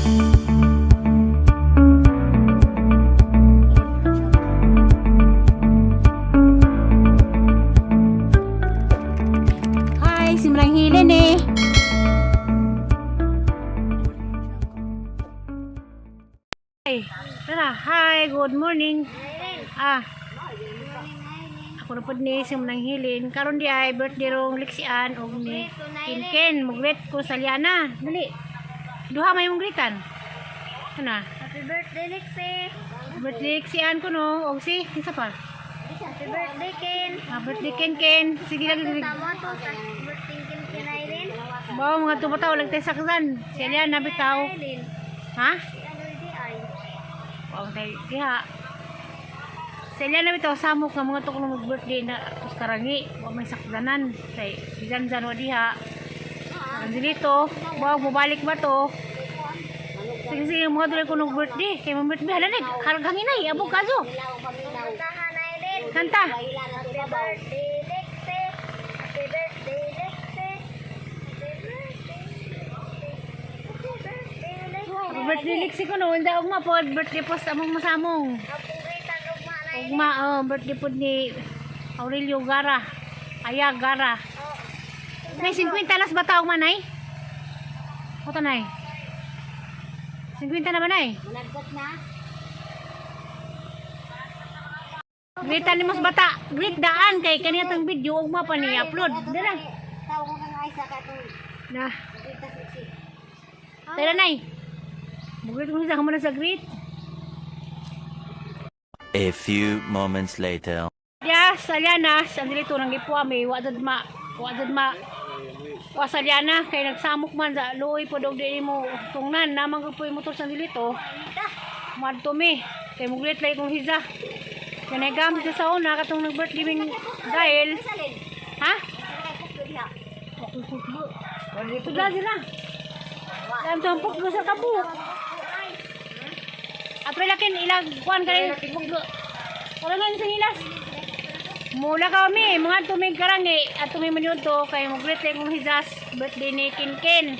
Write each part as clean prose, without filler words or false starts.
Hi, simrang hilin eh. Hi, good morning. Ako na po ni simrang hilin. Karon di ay birthday rong Lixian og ni Kinken. Mugret ko sa Liana. Dali. Duha may mong gritan. Ano? Happy birthday, Lexie! Birthday Lixian ko no. Og si, isa pa. Happy birthday, Ken! Birthday Ken. Sige lang. Tama to, birthday Ken Aileen. Bawa mga tubataw lang tayo saksan. Si Liana bitaw. Aileen. Ha? Ano di ay? Bawa tayo. Kaya. Si Liana bitaw samok nga mga tukong mag-birthday na karangi. Bawa may sakdanan. Kay si Janjan wa diha. Andito. Bawa bubalik ba to? Sige mga tuloy ko birthday. Kaya mga birthday halanig. Haragangin ay. Abog kaso. Kantahan, Aileen. Kanta. Happy birthday, Lexie! Happy birthday, Lexie! Happy birthday, Birthday Lixie ko no. Hindi ugma po. Birthday post among masamong. Puritan, ugma na Ugma. Birthday po ni Aurelio Gara. Aya Gara. Nay 50 nas ba taong manay? Oto nay. 50 na ba nay? Malagkat na. Greetan ni mas bata. Greet daan kay kanina tang video ugma pa ni upload. Dala. Tawag ko kang Aisa ka itong Na. Rita Sexy. Tara nay. Bugit mo sa kamana sa greet. A few moments later. Ya, Saliana, sandito nang gipuami, wa ma. Wa Saliana kay nagsamok man sa luoy po dog di mo tungnan namang ko motor sa dilito. Madto mi kay muglit lay kong hiza. Kay gam sa una katong nag-birthday ming dahil. Ha? Tudla sila. Dam tampok go sa kabu. Apre lakin ilag kuan kay puggo. Wala man sa hilas. Mula kami, mga tumig karangi at tumig minuto kay muglit kay kong hizas birthday ni Kinken.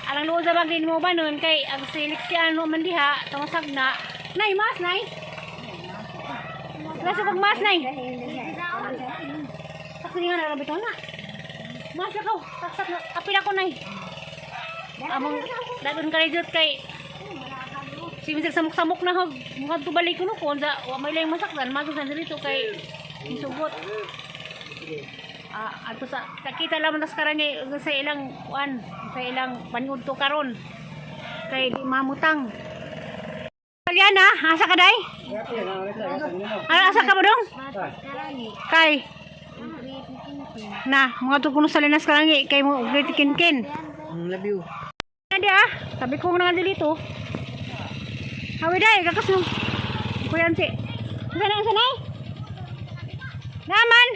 Alang luo sa bagay mo ba nun kay ang seleksyan mo man diha tamasag na. Nay, mas nay. Kaso pag mas nay. Sakto nga na bitaw na. Mas na ko, saksak na kapila ko nay. Among dadon ka jud kay simisag samok-samok na hog. Mga tubalik ko no kon sa wa may lang masakdan maso sa dito kay isugot. Ato sa kakita lamang tas karangi sa ilang kuan, sa ilang panudto karon. Kay di mamutang. Kaliana, asa ka day? Asa ka mo dong? Kay na, mga to kuno sa linas karangi kay mo great Kinken. Love you. Adi sabi ko nga dito. Hawi day, kakas no. Kuyan si. Sanay? Naman.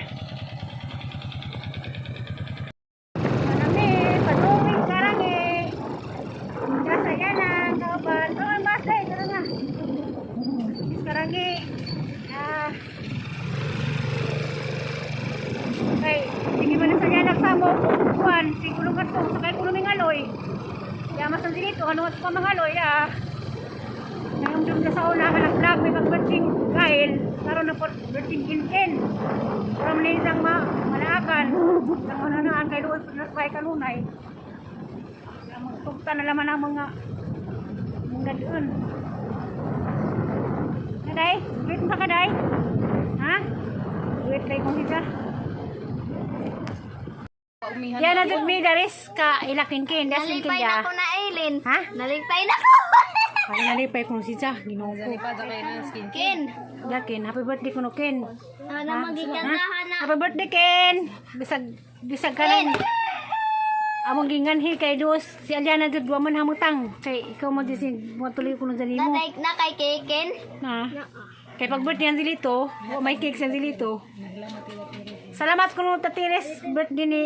Marami, pagawin karangi. Kasa yan ang kauban. Oh, masay, tara na. Karangi. Okay, hindi mo na sa yan nagsamo. Kuhan, sigulong ka to. Sakay ko luming aloy. Yamas ang dito, ano at pa mga aloy, Ngayong dun sa una, halak-lag, may mag-birthing kail. Karoon na po, birthing Kinken. Pero mali isang malaakan. Ang mananaan kay doon, nasbay kanunay. Magtugta na laman ang mga doon. Kaday? Wait mo ka, Kaday? Ha? Wait lang kong hisa. Yan na dun, Midaris ka ilakin-kin. Nalipay na ko na Aileen. Ha? Nalipay na ko. Kaya nalipay kong hisa. Ginoo ko. Ken. Ken, happy birthday ko no, Ken. Ano magigandahan na. Happy birthday, Ken! Bisag ka rin. Among ginganhi kay dos. Si Aliana dito, duwa man hamutang. Kay ikaw mag-ising, matuloy ko ng dali mo. Na kay Ken. Na. Kay pag birthday yan silito, may cake yan silito. Salamat ko nung tatires birthday ni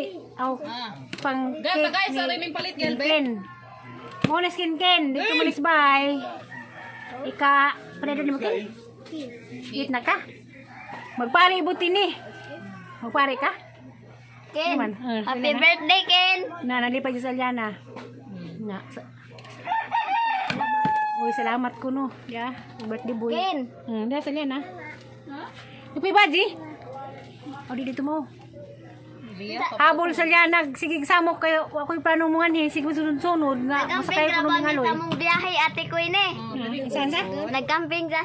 pang cake ni Ken. Muna Kinken, dito malis bay. Ika, paneda ni mo Ken? Eat na ka? Magpari ibuti ni. Magpari ka? Ken. Naman. Happy birthday, Ken. Na, nalipay sa Aliana. Na. salamat ko no. Ya, birthday boy. Ken. Dah salian na. Lupi baji. O dito mo. Habol sa liyan, sige samok kayo, ako'y plano mo nga niya, sige sunod-sunod nga, masakay ko nung ngaloy. Nagkamping biyahe ate ko ini. Saan sa? Nagkamping sa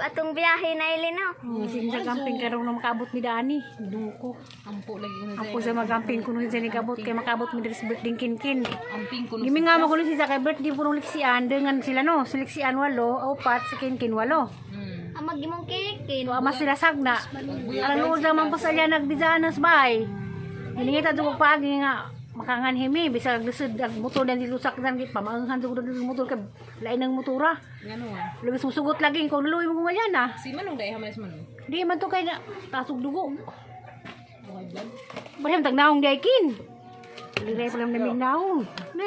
atong biyahe na ilinaw. Sige sa camping karong na makabot mi Dani, duko. Ampo lagi ko na Ako sa magamping kuno sa nigabot kay makabot mi diri sa birthday kinkin. amping ko na Gimi nga mo kuno siya kay birthday punong liksian, dengan sila no, siliksian 8, 4 sa kinkin 8. Amag gimong kikin. Wa mas sila sagna. Alang luod naman pa sa liyan nagbizanas bay. Hiningita ko pagi nga makangan himi bisa lusod ang motor dan dilusak dan git pamaanghan jud ng motor kay lain ng motora. ngano ah. Lugis musugot lagi ko luloy mo nga na. Si manong dai hamas manong. Di man to kay na tasog dugo. Okay blood. Barem tag naong diaykin. Liray pa lang namig naong. Na.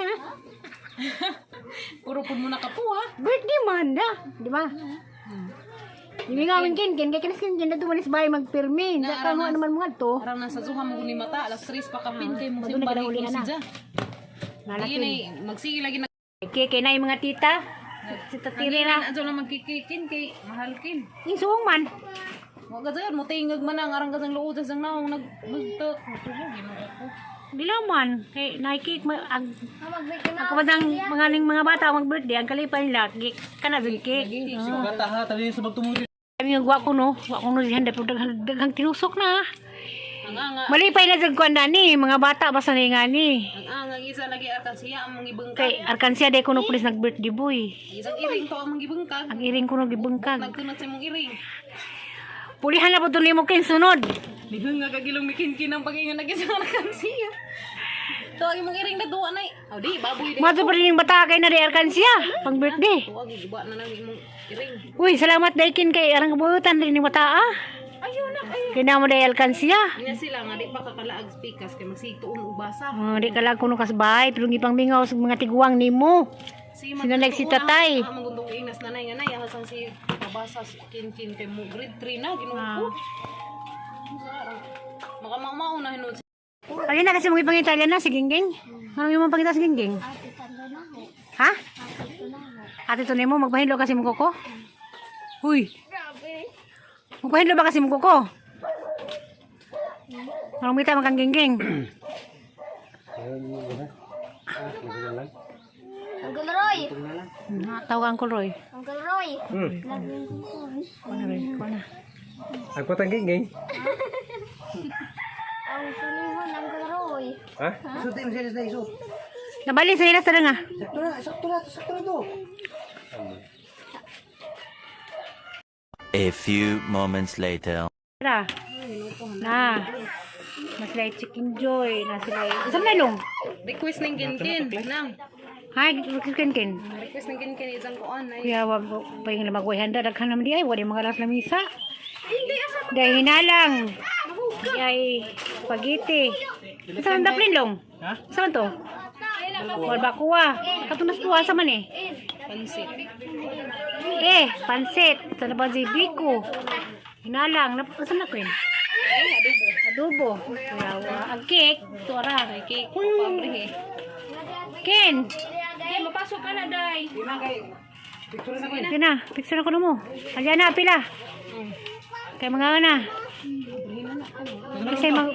Puro pud mo nakapuha. Birthday man da, di ba? Hindi nga min kin kay kinis kin na tumalis bay magpirmi. Sa kamo naman mga to. Parang nasa zuha mo ni mata alas 3 pa kapin kay mo Maduna simbali ka na ko uli, si ana. Ja. Nalakin. Ini magsige lagi na. Kay na yung mga tita. Si tatiri na. Adto na magkikikin kay mahalkin. Isuong man. Wa ka mo tingog man ang arang kasang luod sa naong nagbugtok. Matubog mo ako. Dilaw man. Kay naikik Amag ako ba ng mga bata mag-birthday ang kalipay nila. Kanabing cake. Bata ha, tali sa magtumuli. Kami yung gwa ko no dihanda pero daghang tinusok na. Ang Malipay na jud kuan ni mga bata basta ni ngani. ang isa lagi akan siya among ibengkag. Kay arkansiya day kuno pulis nag-birthday boy. Isang iring to among ibengkag. Ang iring kuno gibengkag. Nagkunot sa imong iring. Pulihan na po nimo kin sunod. Nihang nga kagilong mikin-kin ang pag-ingon na kisang nakansiya. Ito ang imong iring na duwa na eh. O di, baboy din. Mato pa rin yung bata kay na day arkansiya pang birthday. Tuwag, iba na lang imong iring. Uy, salamat daykin kay arang kabuutan rin yung bata ah. Ayun na, ayun. Kay na mo day arkansiya. Nga sila nga, di pa kakalaag speakers kay magsituon ubasa. Di ka lang kuno kasbay pero gipang mingaw sa mga tiguang nimo. Sinalag si tatay. Ang magundong inas na nay nga nay, hasang si kabasa kin-kin kay mo grade 3 na, ginuko. Makamamaw na hinod. Ayun na kasi mong ipangita na si Gingging. Ano yung mapangita si Gingging? Ha? Ate to nimo magpahilo kasi mo koko? Huy. Magpahilo ba kasi mo koko? Anong mita magkang Gingging? Uncle Roy. Tawag Uncle Roy. Uncle Roy. Kuha Roy, kuha na. Ako tangging geng. Ang sulihon ng Uncle Roy. Ha? Suti mo siya sa iso. Nabali sa nila sa nga. Sakto na to. A few moments later. Tara. Na. Na sila yung chicken joy. Na sila yung... Saan na ilong? Request ng kin-kin. Nang. Hi, kin. Request ng kin-kin isang kuan ay. Kuya, wag pa yung lamagway handa. Daghan naman di ay. Wala yung mga alas lamisa. Dahil hinalang. Ay, spaghetti. Saan ang daplin long? Ha? Saan to? Wal ba kuha? Katunas kuha sa man eh. Pansit. Pansit. Saan ba si Biko? Hinalang. Saan na ko yun? Ay, adobo. Adobo. Kuya, ang cake. Ito ara. Ay, cake. Pabrihe. Ken. Ay, mapasok ka na, day. Yun na. Picture ko na mo. Alya na, pila. Kaya mga na.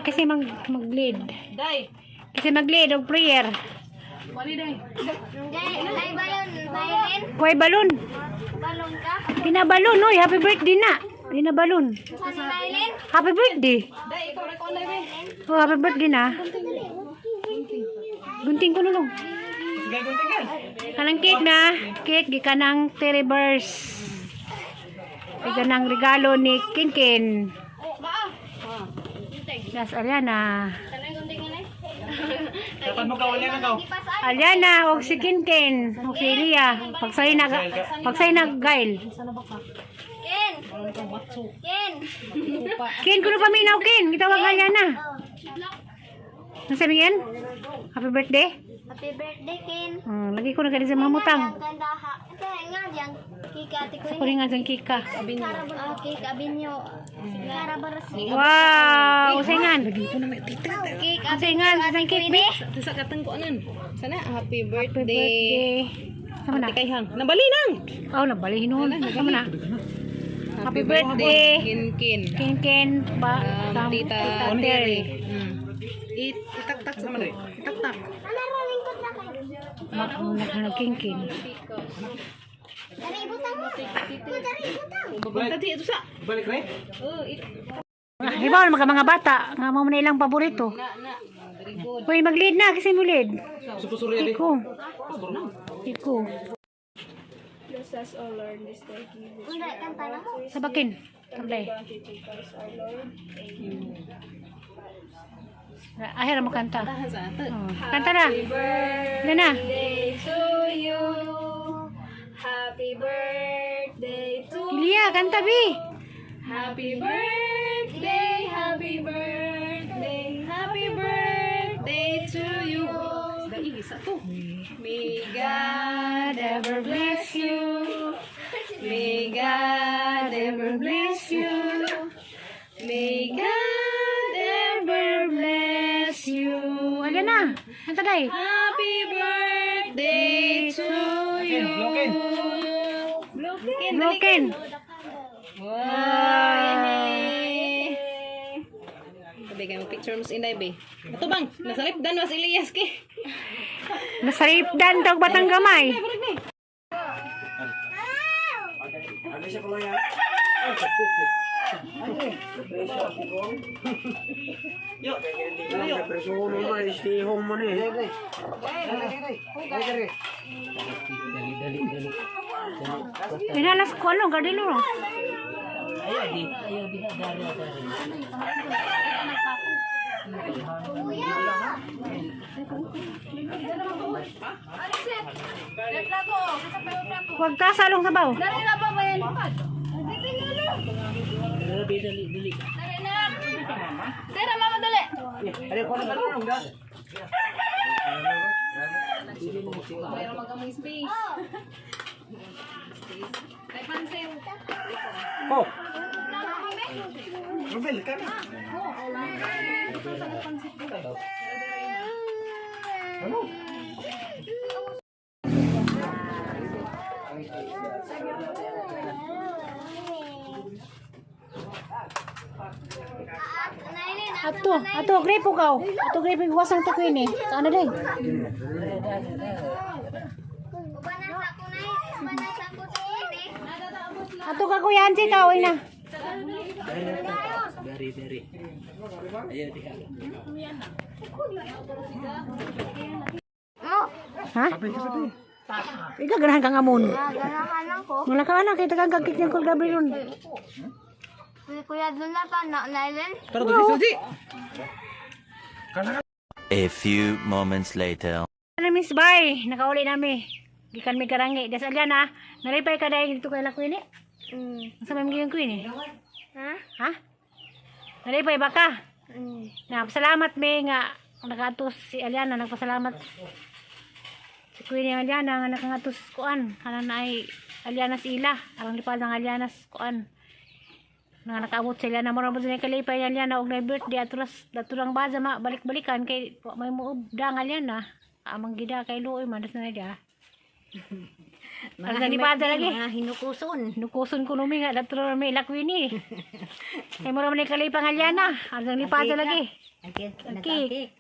Kasi mag-lead. Day. Kasi mag-lead og prayer. Wali, day. Day balon. Bayan. Kuhay balon. Balon ka. Tinabalon, oy. Happy birthday na. Tinabalon. Sa si Bayan. Happy birthday. Day, ikaw na ko na, day. Oh, happy birthday na. Gunting ko nulong. Kanang cake na. Cake, gikanang Teribers. Gikanang regalo ni Kinkin. Yes, Aliana. Dapat mo kawalya na kaw. Aliana, og si Kinkin. Og si Elia. Pagsay na Gail. Ken. Ken. Kin, kuno paminaw, Kin. Gitawag Aliana. Ano sabi yan? Happy birthday? Happy birthday, Ken. Lagi ko na ganun sa mamutang. Ang ganda ha. Kaya nga diyan. Kika ate ko. Sa kuningan sa kika. Kika abinyo. Karabaras. Wow! Usayngan. Kika Usayngan sa cake, be. Sa katang ko anan. Sana, happy Happy birthday. birthday. Sama na. Kay hang. Nabali nang. Oh, nabalihin nun. Sama na. Happy birthday. Kin. Ken ba? Tita Terry. Itaktak sama na. Itaktak. Nagking. Dari ibutang mo. Dari ibutang. Tadi itu sa. Balik rin? Hibaw mga bata. Nga mo na ilang paborito. Very good. Uy, mag-lead na. Kasi mo lead. Supusuri yan eh. Iko. Unda, kanta na mo. Sabakin. Sablay. Ahir mo kanta. Sa ato. Oh, kanta na. Ilan na? To you. Happy birthday to Kilia, kanta bi. Happy birthday, happy birthday, happy birthday to you. Isa to. May God ever bless you. May God ever bless you. May God ever bless you. Wala na. Kanta day. Happy birthday to you. Broken. Wow! Sabi kayo picture mo sa inay be. Ito bang, nasa lipdan mas Elias ke. Nasaripdan tawag batang gamay. Ano siya kulo yan? Yo, preso mo na, stay home mo na eh. Inalas ko ano, gadilo. Huwag ka salong sabaw. Dari na pa ba yan? Dari na, mama dali. Ano ko na kalong da? Mayroon mag-amoy space. May pansin. Oh! Rubel, ka na. Ato, gripo ka. Ato, gripo wasang takwin eh. Saan na day? Ato ka kuya Ansi ka, uy na. Ha? Ikaw ganahan kang amon. Ganahan lang ko. Wala ka anak, kita kang kagkik ng kulgabi ron. Kuya doon na pa, nailan? Pero to suji. A few moments later. Ano Miss Bay, nakauli nami. Gikan mi karangi. Das alyan ha. Naripay ka dahil dito kay Lakwini. Asa may mga Queen eh? Ha? Ha? Naripay ba ka? Mm. Salamat mi nga nakatus si Aliana, nagpasalamat si Queen yung Aliana nga nakangatus kuan. Kanan na ay Aliana si Ila. Arang lipad ng Aliana kuan. Nga nakaabot sila na marabot na kalipay ng Aliana og na birthday atulang baza ma balik-balikan kay may muob dang Aliana. Amang gida kay Luoy man das na dia. Mga lipada lagi. Mga hinukuson. Nukuson ko numi nga datro may Lakwini. Kay mo man kalipay ng Aliana. Arang lipada lagi. Okay. Okay.